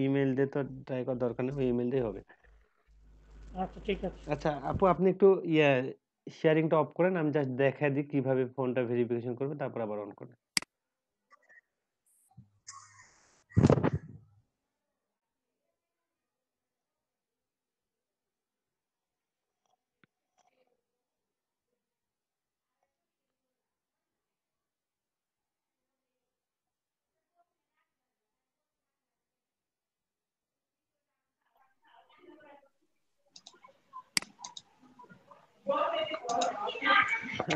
[SPEAKER 1] ইমেল দিয়ে তো ট্রাই করার দরকার নেই, ওই ইমেল দিয়ে হবে।
[SPEAKER 2] আচ্ছা, ঠিক আছে।
[SPEAKER 1] আচ্ছা আপু, আপনি একটু শেয়ারিংটা অফ করেন, আমি জাস্ট দেখাই দিই কিভাবে ফোনটা ভেরিফিকেশন করবে, তারপর আবার অন করেন।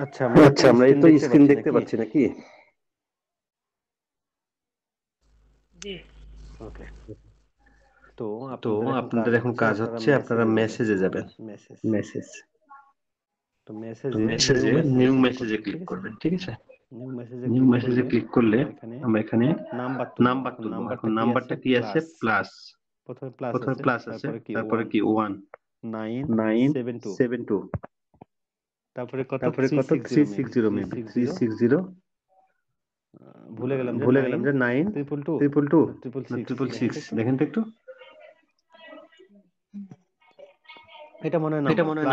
[SPEAKER 1] আচ্ছা, আমরা এই তো স্ক্রিন দেখতে পাচ্ছি নাকি?
[SPEAKER 2] জি।
[SPEAKER 1] ওকে। তো আপনাদের এখন কাজ হচ্ছে আপনারা মেসেজে যাবেন। মেসেজ, তো মেসেজে নিউ মেসেজে ক্লিক করবেন, ঠিক আছে? নিউ মেসেজে ক্লিক করলে আমরা এখানে নাম্বার তুলবো। এখন নাম্বারটা কি আছে? প্লাস, প্রথমে প্লাস আছে, তারপরে কি 1 972, তারপরে কত 360 মেবি 360, ভুলে গেলাম যে 9 222 666, দেখেন তো একটু। এটা মনে হয়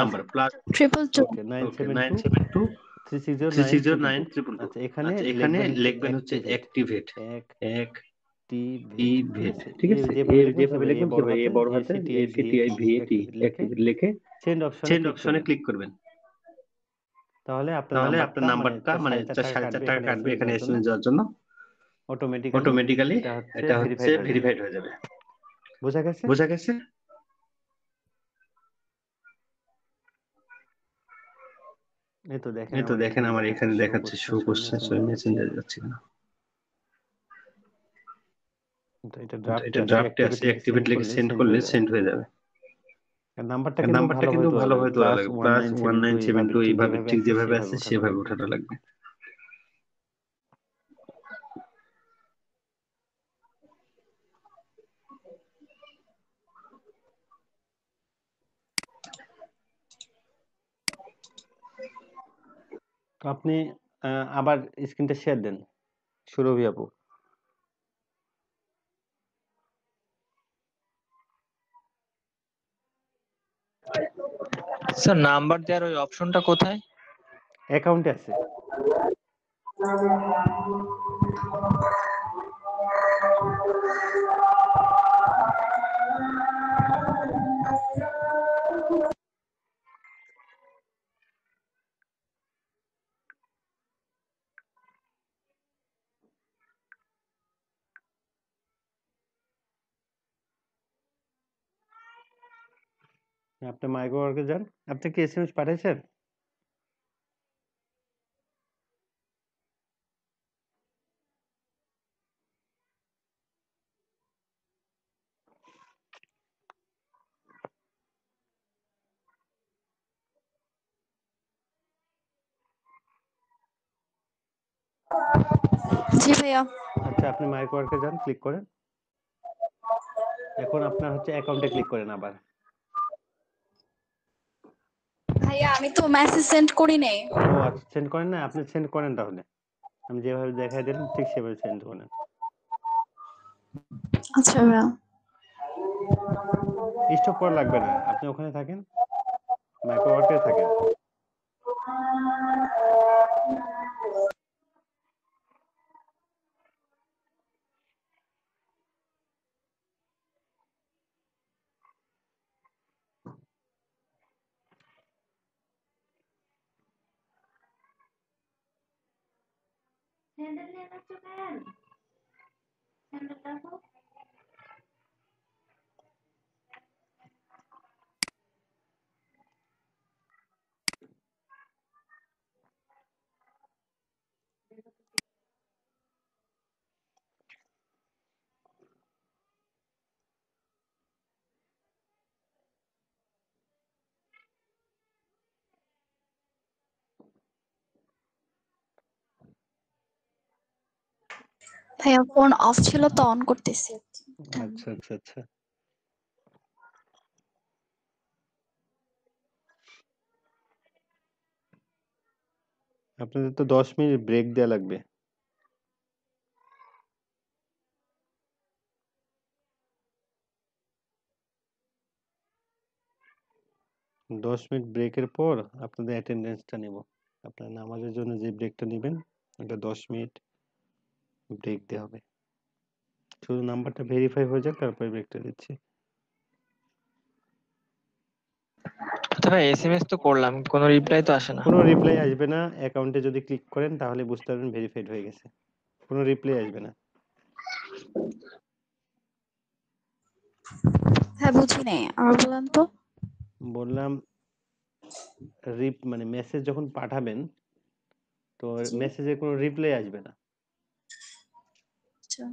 [SPEAKER 1] নাম্বার প্লাস
[SPEAKER 7] 222
[SPEAKER 1] ওকে 972 360 922। আচ্ছা, এখানে লিখবেন হচ্ছে অ্যাক্টিভেট, অ্যাক্টিভেট, ঠিক আছে? যেভাবে লিখবেন সেভাবে এ বড় হাতে ACTIVAT অ্যাক্টিভেট লিখে সেন্ড অপশনে ক্লিক করবেন। তাহলে আপনার নাম্বারটা মানে 4.5 টাকা কাটবে এখানে SMS দেওয়ার জন্য, অটোমেটিক্যালি এটা হচ্ছে ভেরিফাইড হয়ে যাবে। বোঝা গেছে? এই তো দেখেন আমার এখানে দেখাচ্ছে, শো করছে, সরি মেসেঞ্জারে যাচ্ছে না। এটা ড্রাফটে আছে, অ্যাক্টিভেট লিখে সেন্ড করলে সেন্ড হয়ে যাবে। নাম্বারটা কিন্তু ভালোভাবে তোলা লাগবে, +1972 এইভাবে ঠিক যেভাবে আছে সেভাবে ওঠানো লাগবে। তো আপনি আবার স্ক্রিনটা শেয়ার দেন, সুরভি আপু।
[SPEAKER 13] স্যার, নাম্বার দেওয়ার ওই অপশনটা কোথায়?
[SPEAKER 1] অ্যাকাউন্টে আছে। আপনি মাইক্রোওয়ার্কে যান। আপনি কি SMS পাঠাইছেন?
[SPEAKER 7] জি ভাইয়া।
[SPEAKER 1] আচ্ছা, আপনি মাইক্রোওয়ার্কে যান, ক্লিক করেন। এখন আপনার হচ্ছে অ্যাকাউন্টে ক্লিক করেন আবার।
[SPEAKER 7] ভাইয়া আমি তো মেসেজ সেন্ড করি নাই।
[SPEAKER 1] ও আচ্ছা, সেন্ড করেন না? আপনি সেন্ড করেন তাহলে। আমি যেভাবে দেখাই দিলাম ঠিক সেভাবে সেন্ড করেন।
[SPEAKER 7] আচ্ছা ভাইয়া।
[SPEAKER 1] স্টপ করা লাগবে না, আপনি ওখানে থাকেন, মাইক্রো ওয়ার্কে থাকেন।
[SPEAKER 7] ভাইয়া ফোন অফ ছিল তো অন করতেছি।
[SPEAKER 1] আচ্ছা আচ্ছা আচ্ছা। আপনাদের তো 10 মিনিট ব্রেক দেওয়া লাগবে। দশ মিনিট ব্রেকের পর আপনাদের অ্যাটেন্ডেন্সটা নেব। আপনার নামাজের জন্য যে ব্রেকটা নেবেন ওটা 10 মিনিট ব্রেক দেওয়া হবে। শুধু নাম্বারটা ভেরিফাই হয়ে যাক, তারপরে ব্রেকটা দিচ্ছি।
[SPEAKER 13] আচ্ছা ভাই, এসএমএস তো করলাম, কোনো রিপ্লাই তো আসে না।
[SPEAKER 1] কোনো রিপ্লাই আসবে না। অ্যাকাউন্টে যদি ক্লিক করেন তাহলে বুঝতে পারবেন ভেরিফাইড হয়ে গেছে। কোনো রিপ্লাই আসবে না।
[SPEAKER 7] হ্যাঁ বুঝি নাই, আর বলেন তো।
[SPEAKER 1] বললাম মানে মেসেজ যখন পাঠাবেন তো মেসেজের কোনো রিপ্লাই আসবে না।
[SPEAKER 7] আচ্ছা।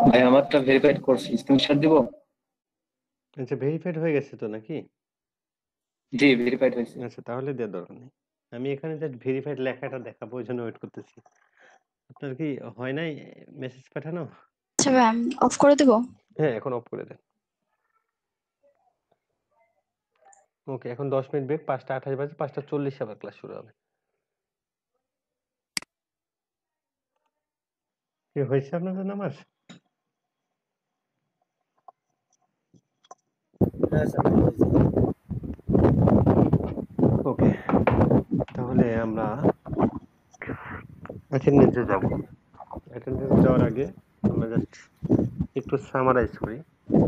[SPEAKER 12] ভাই আমারটা ভেরিফাইড করছি, স্ক্রিনশট দিব?
[SPEAKER 1] আচ্ছা, ভেরিফাইড হয়ে গেছে তো নাকি?
[SPEAKER 12] জি ভেরিফাইড হয়েছে।
[SPEAKER 1] আচ্ছা, তাহলে দেওয়ার দরকার নেই। আমি এখানে জাস্ট ভেরিফাইড লেখাটা দেখাবো, ওই জন্য ওয়েট করতেছি। আপনার কি হয় নাই মেসেজ পাঠানো?
[SPEAKER 7] আচ্ছা ভাই আমি অফ করে দেব।
[SPEAKER 1] হ্যাঁ, এখন অফ করে দেন। ওকে, এখন 10 মিনিট ব্রেক। 5টা 28 বাজে, 5টা 40 আবার ক্লাস শুরু হবে। কি হয়েছে আপনাদের নামাজ? ওকে, তাহলে আমরা অ্যাটেন্ডেন্সে যাব। অ্যাটেন্ডেন্স যাওয়ার আগে আমরা জাস্ট একটু সামারাইজ করি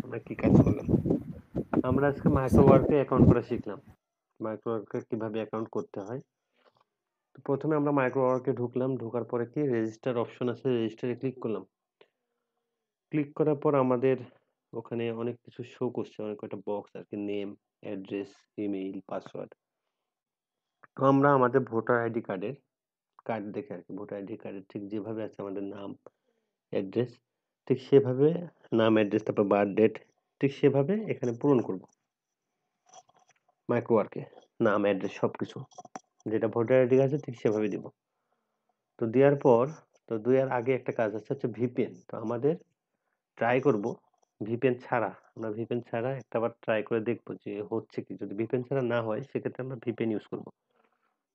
[SPEAKER 1] আমরা কি কাজ করলাম। আমরা আজকে মাইক্রো ওয়ার্কে অ্যাকাউন্ট করা শিখলাম। মাইক্রো ওয়ার্কে কিভাবে অ্যাকাউন্ট করতে হয়। তো প্রথমে আমরা মাইক্রো ওয়ার্কে ঢুকলাম, ঢোকার পরে কি রেজিস্টার অপশন আছে, রেজিস্টারে ক্লিক করলাম। ক্লিক করার পর আমাদের ওখানে অনেক কিছু শো করছে, অনেক কয়টা বক্স আর কি, নেম, অ্যাড্রেস, ইমেইল, পাসওয়ার্ড। তো আমরা আমাদের ভোটার আইডি কার্ড দেখে আর কি, ভোটার আইডি কার্ডের ঠিক যেভাবে আছে আমাদের নাম, অ্যাড্রেস, ঠিক সেভাবে নাম, অ্যাড্রেস, তারপর বার্থ ডেট, ঠিক সেভাবে এখানে পূরণ করব মাইক্রোওয়ার্কে। নাম, অ্যাড্রেস সবকিছু যেটা ভোটার আইডি আছে ঠিক সেভাবে দিব। তো দেওয়ার পর, তো দেওয়ার আগে একটা কাজ আছে হচ্ছে ভিপিএন। তো আমাদের ট্রাই করব ভিপিএন ছাড়া, আমরা ভিপিএন ছাড়া একটা বার ট্রাই করে দেখবো যে হচ্ছে কি। যদি ভিপিএন ছাড়া না হয় সেক্ষেত্রে আমরা ভিপিএন ইউজ করব।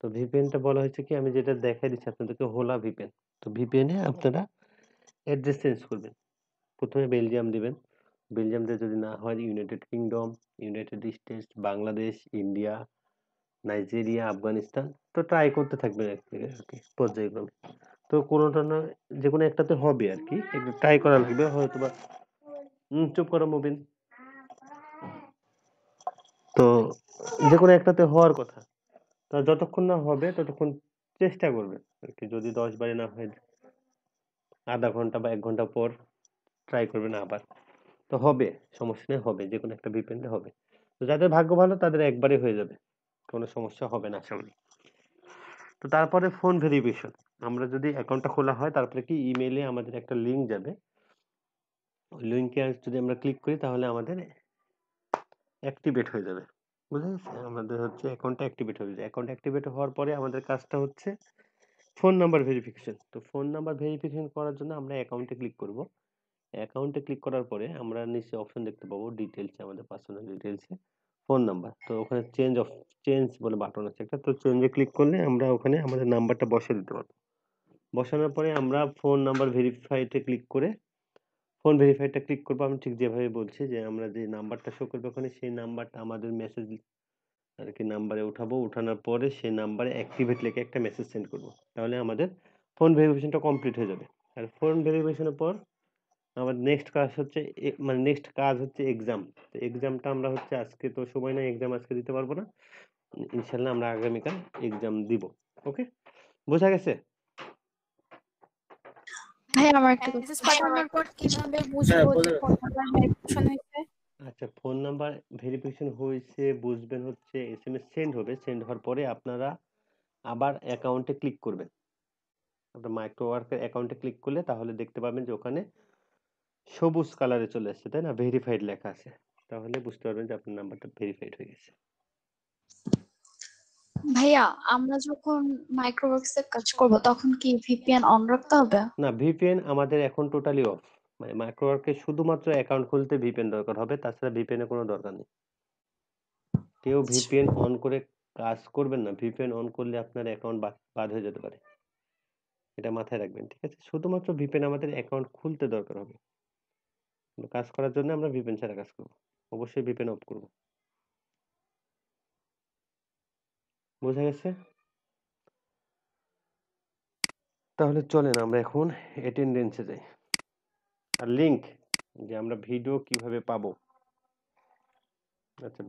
[SPEAKER 1] তো ভিপিএনটা বলা হয়েছে কি, আমি যেটা দেখাই দিচ্ছি আপনাদেরকে, হোলা ভিপিএন। তো ভিপিএনে আপনারা অ্যাড্রেস চেঞ্জ করবেন। প্রথমে বেলজিয়াম দিবেন, বেলজিয়াম দিয়ে যদি না হয় United kingdom, United states, Bangladesh, India, Nigeria, Afghanistan. তো ট্রাই করতে থাকবেন আর কি পর্যায়ক্রমে। তো কোনোটা না যে কোনো একটাতে হবে আর কি, একটু ট্রাই করা লাগবে হয়তো বা। চুপ করো মুবিন। তো যে কোনো একটাতে হওয়ার কথা। তো যতক্ষণ না হবে ততক্ষণ চেষ্টা করবেন আর কি। যদি 10 বারে না হয় আধা ঘন্টা বা 1 ঘন্টা পর ট্রাই করবেন আবার। তো হবে, সমস্যা নেই, হবে, যে কোনো একটা ভিপিএনে হবে। তো যাদের ভাগ্য ভালো তাদের একবারে হয়ে যাবে, কোনো সমস্যা হবে না আশা করি। তো তারপরে ফোন ভেরিফিকেশন। আমরা যদি অ্যাকাউন্টটা খোলা হয় তারপরে কি ইমেইলে আমাদের একটা লিঙ্ক যাবে। ওই লিঙ্কে যদি আমরা ক্লিক করি তাহলে আমাদের অ্যাক্টিভেট হয়ে যাবে। বুঝা গেছে? আমাদের হচ্ছে অ্যাকাউন্টটা অ্যাক্টিভেট হয়ে যাবে। অ্যাকাউন্ট অ্যাক্টিভেট হওয়ার পরে আমাদের কাজটা হচ্ছে ফোন নাম্বার ভেরিফিকেশন। তো ফোন নাম্বার ভেরিফিকেশন করার জন্য আমরা অ্যাকাউন্টে ক্লিক করব। অ্যাকাউন্টে ক্লিক করার পরে আমরা নিচে অপশন দেখতে পাবো ডিটেলসে, আমাদের পার্সোনাল ডিটেলসে ফোন নাম্বার। তো ওখানে চেঞ্জ বলে বাটন আছে একটা। তো চেঞ্জে ক্লিক করলে আমরা ওখানে আমাদের নাম্বারটা বসিয়ে দিতে পারবো। বসানোর পরে আমরা ফোন নাম্বার ভেরিফাইতে ক্লিক করে ফোন ভেরিফাইটা ক্লিক করবো। আমি ঠিক যেভাবে বলছি যে আমরা যে নাম্বারটা শো করবে ওখানে, সেই নাম্বারটা আমাদের মেসেজ আর কি নাম্বারে উঠাবো। উঠানোর পরে সেই নাম্বারে অ্যাক্টিভেট লিখে একটা মেসেজ সেন্ড করব। তাহলে আমাদের ফোন ভেরিফিকেশনটা কমপ্লিট হয়ে যাবে। আর ফোন ভেরিফিকেশনের পর আমার নেক্সট কাজ হচ্ছে মানে নেক্সট কাজ হচ্ছে এক্সাম। তো এক্সামটা আমরা হচ্ছে আজকে তো সময় নাই, এক্সাম আজকে দিতে পারবো না। ইনশাল্লাহ আমরা আগামীকাল এক্সাম দিব। ওকে, বোঝা গেছে?
[SPEAKER 7] ভাই আমার একটা মেসেজ পাঠানোর পর কিভাবে বুঝবো যে ফোন নাম্বার ভেরিফিকেশন হয়েছে?
[SPEAKER 1] আচ্ছা, ফোন নাম্বার ভেরিফিকেশন হয়েছে বুঝবেন হচ্ছে এসএমএস সেন্ড হবে। সেন্ড হওয়ার পরে আপনারা আবার অ্যাকাউন্টে ক্লিক করবেন। আপনার মাইক্রোওয়ার্কের অ্যাকাউন্টে ক্লিক করলে তাহলে দেখতে পাবেন যে ওখানে সবুজ কালারে চলে আসছে, তাই না? ভেরিফাইড লেখা আছে। তাহলে বুঝতে পারবেন যে আপনার নাম্বারটা ভেরিফাইড হয়ে গেছে।
[SPEAKER 7] ভাইয়া আমরা যখন মাইক্রোওয়ার্কস এ কাজ করব তখন কি ভিপিএন অন রাখতে হবে?
[SPEAKER 1] না, ভিপিএন আমাদের এখন টোটালি অফ। মানে মাইক্রোওয়ার্কে শুধুমাত্র অ্যাকাউন্ট খুলতে ভিপিএন দরকার হবে, তাছাড়া ভিপিএন এর কোনো দরকার নেই। কেউ ভিপিএন অন করে কাজ করবেন না। ভিপিএন অন করলে আপনার অ্যাকাউন্ট বাদ হয়ে যেতে পারে, এটা মাথায় রাখবেন, ঠিক আছে? শুধুমাত্র ভিপিএন আমাদের অ্যাকাউন্ট খুলতে দরকার হবে। কাজ করার জন্য আমরা ভিপিএন ছাড়া কাজ করব। অবশ্যই ভিপিএন অফ করব। বোঝা গেছে? তাহলে চলেন আমরা এখন অ্যাটেন্ডেন্সে যাই। আর লিংক যে আমরা ভিডিও কিভাবে পাবো। আচ্ছা,